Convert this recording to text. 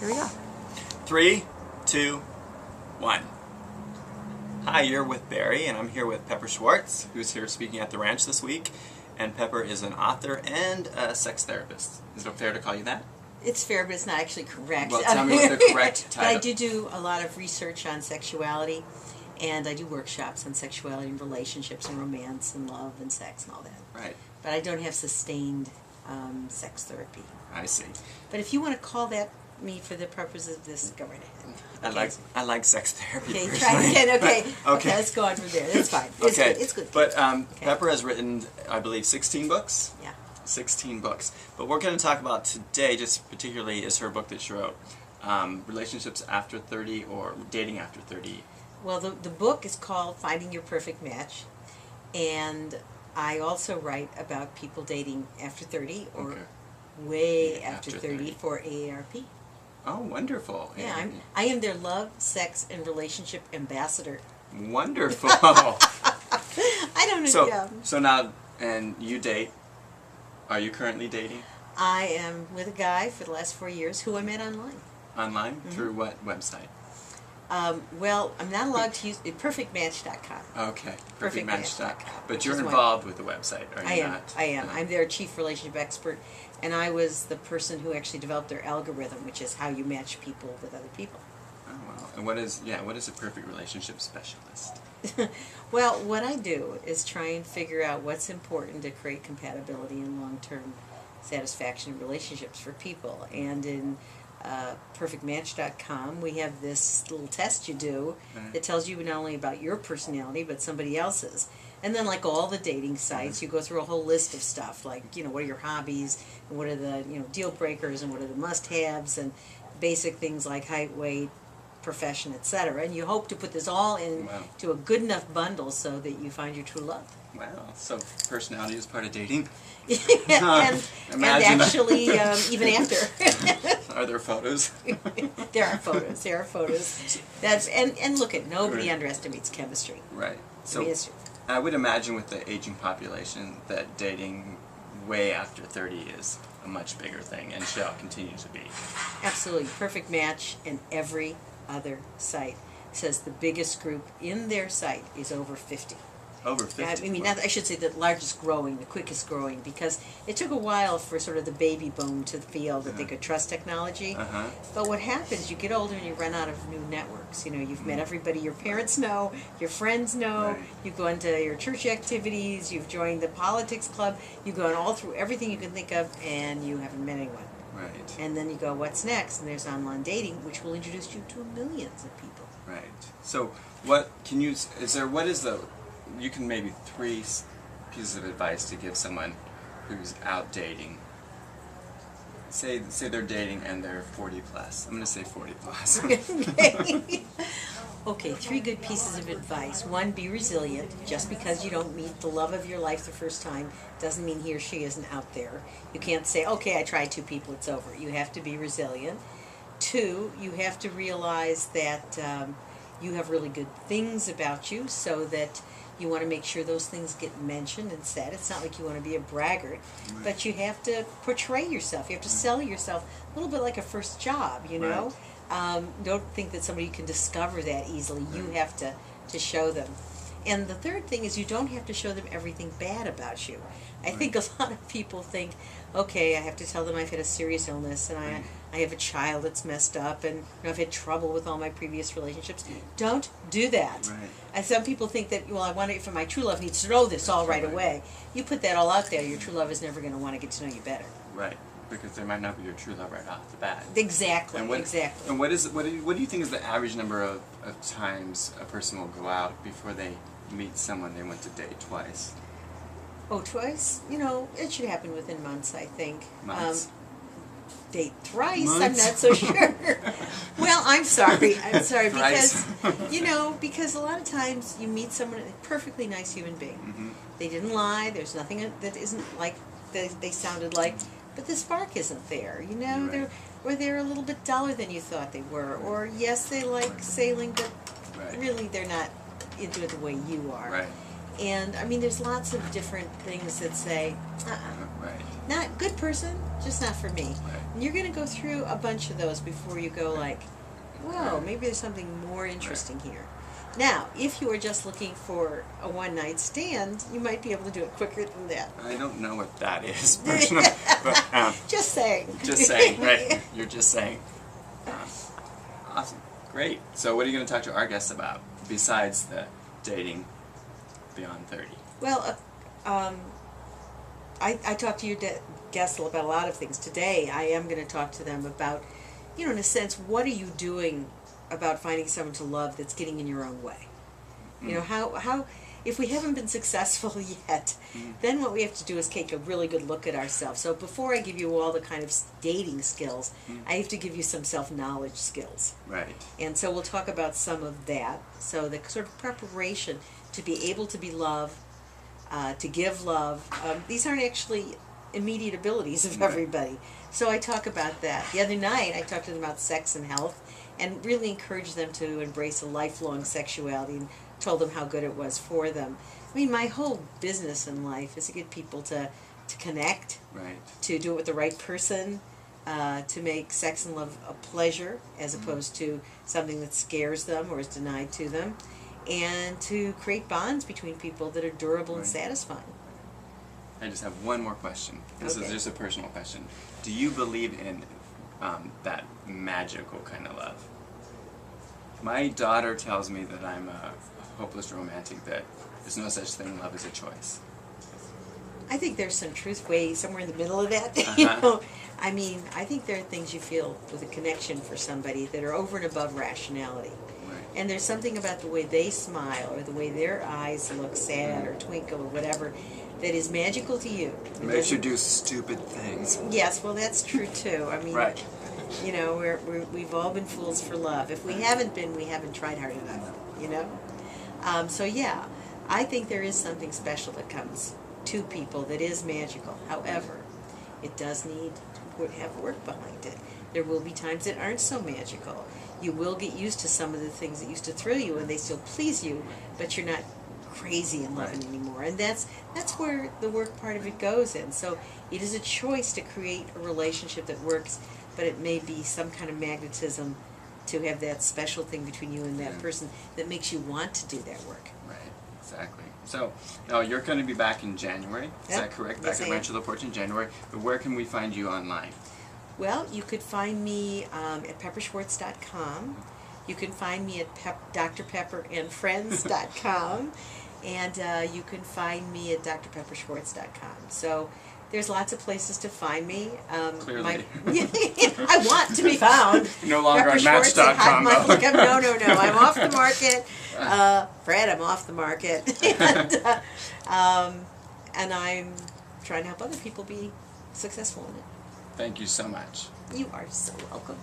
Here we go. 3, 2, 1. Hi, you're with Barry, and I'm here with Pepper Swartz, who's here speaking at the ranch this week. And Pepper is an author and a sex therapist. Is it fair to call you that? It's fair, but it's not actually correct. Well, tell me what the correct title. But I do a lot of research on sexuality, and I do workshops on sexuality and relationships and romance and love and sex and all that. Right. But I don't have sustained sex therapy. I see. But if you want to call that me for the purpose of this, go right ahead. Okay. I like sex therapy. Okay, personally. try again. Okay. Okay. Okay, let's go on from there. That's fine. It's Okay. good. It's good. But Okay. Pepper has written, I believe, 16 books. Yeah. 16 books. But what we're going to talk about today, just particularly, is her book that she wrote, Relationships After 30 or Dating After 30. Well, the book is called Finding Your Perfect Match, and I also write about people dating after 30 or way after 30 for AARP. Oh, wonderful. Yeah, I am their love, sex, and relationship ambassador. Wonderful. I don't know. So now, and you date. Are you currently dating? I am with a guy for the last 4 years who I met online. Online? Mm-hmm. Through what website? Well, I'm not allowed to use perfectmatch.com. Okay, perfectmatch.com. But you're Just involved with the website, are you not? I am. I'm their chief relationship expert, and I was the person who actually developed their algorithm, which is how you match people with other people. Oh, wow. And what is a perfect relationship specialist? Well, what I do is try and figure out what's important to create compatibility and long-term satisfaction in relationships for people. And in perfectmatch.com, we have this little test you do that tells you not only about your personality, but somebody else's. And then, like all the dating sites, you go through a whole list of stuff, like, what are your hobbies, and what are the, deal breakers, and what are the must-haves, and basic things like height, weight, profession, etc. And you hope to put this all into a good enough bundle so that you find your true love. Wow. So personality is part of dating? and actually, even after. Are there photos? There are photos. There are photos. And look at nobody underestimates chemistry. Right. So I would imagine with the aging population that dating way after 30 is a much bigger thing and shall continue to be. Absolutely. Perfect Match and every other site says the biggest group in their site is over 50. Over 50? I mean, I should say the largest growing, the quickest growing, because it took a while for sort of the baby boom to feel that they could trust technology. But what happens, you get older and you run out of new networks. You've met everybody your parents know, your friends know, you've gone to your church activities, you've joined the politics club, you've gone all through everything you can think of, and you haven't met anyone. Right. And then you go, what's next? And there's online dating, which will introduce you to millions of people. Right. So you can maybe 3 pieces of advice to give someone who's out dating. Say they're dating and they're 40 plus. I'm going to say 40 plus. Okay, 3 good pieces of advice. 1, be resilient. Just because you don't meet the love of your life the first time doesn't mean he or she isn't out there. You can't say, okay, I tried 2 people, it's over. You have to be resilient. 2, you have to realize that you have really good things about you, so that you want to make sure those things get mentioned and said. It's not like you want to be a braggart, but you have to portray yourself. You have to sell yourself a little bit like a first job, Don't think that somebody can discover that easily. You have to show them. And the third thing is you don't have to show them everything bad about you. I think a lot of people think, okay, I have to tell them I've had a serious illness and I have a child that's messed up and I've had trouble with all my previous relationships. Don't do that. Right. And some people think that, well, I want it for my true love needs to know this all right away. You put that all out there, your true love is never going to want to get to know you better. Right. Because they might not be your true love right off the bat. Exactly. And what do you think is the average number of times a person will go out before they meet someone they want to date twice? Oh, twice? It should happen within months, I think. Months? Date thrice? Months? I'm not so sure. Well, I'm sorry because, because a lot of times you meet someone, a perfectly nice human being. They didn't lie. There's nothing that isn't like they sounded like. But the spark isn't there, they're a little bit duller than you thought they were, or yes, they like sailing, but really they're not into it the way you are. Right. And I mean, there's lots of different things that say, Right. Not good person, just not for me. Right. And you're going to go through a bunch of those before you go like, whoa, maybe there's something more interesting here. Now, if you are just looking for a one-night stand, you might be able to do it quicker than that. I don't know what that is, personally, but Just saying. just saying, right? You're just saying. Awesome, great. So, what are you going to talk to our guests about besides the dating beyond 30? Well, I talked to your guests about a lot of things. Today, I am going to talk to them about, in a sense, what are you doing about finding someone to love that's getting in your own way? How if we haven't been successful yet, then what we have to do is take a really good look at ourselves. So before I give you all the kind of dating skills, I have to give you some self-knowledge skills. Right. And so we'll talk about some of that. So the sort of preparation to be able to be loved, to give love. These aren't actually immediate abilities of everybody. So I talk about that. The other night I talked to them about sex and health and really encouraged them to embrace a lifelong sexuality and told them how good it was for them. I mean, my whole business in life is to get people to connect, Right. to do it with the right person, to make sex and love a pleasure as opposed to something that scares them or is denied to them, and to create bonds between people that are durable and Right. satisfying. I just have one more question. This Okay. is just a personal question. Do you believe in that magical kind of love? My daughter tells me that I'm a hopeless romantic, that there's no such thing, love is a choice. I think there's some truth way somewhere in the middle of that. I mean, I think there are things you feel with a connection for somebody that are over and above rationality. Right. And there's something about the way they smile or the way their eyes look sad or twinkle or whatever that is magical to you. It Makes you doesn't- do stupid things. Yes, well, that's true too. I mean, Right. we've all been fools for love. If we haven't been, we haven't tried hard enough. So yeah, I think there is something special that comes to people that is magical. However, it does need to have work behind it. There will be times that aren't so magical. You will get used to some of the things that used to thrill you, and they still please you, but you're not crazy in loving Right. anymore. And that's where the work part of it goes in. So it is a choice to create a relationship that works, but it may be some kind of magnetism to have that special thing between you and that person that makes you want to do that work. Right, exactly. So, now you're going to be back in January, is Yep. that correct? Yes, Back I at am. Rancho La Puerta in January. But where can we find you online? Well, you could find me at pepperswartz.com. You can find me at drpepperandfriends.com. And you can find me at drpepperschwartz.com. So there's lots of places to find me. Clearly. I want to be found. No longer on Pepper Schwartz at Match.com, though. Hotmail. No. I'm off the market. Fred, I'm off the market. And I'm trying to help other people be successful in it. Thank you so much. You are so welcome.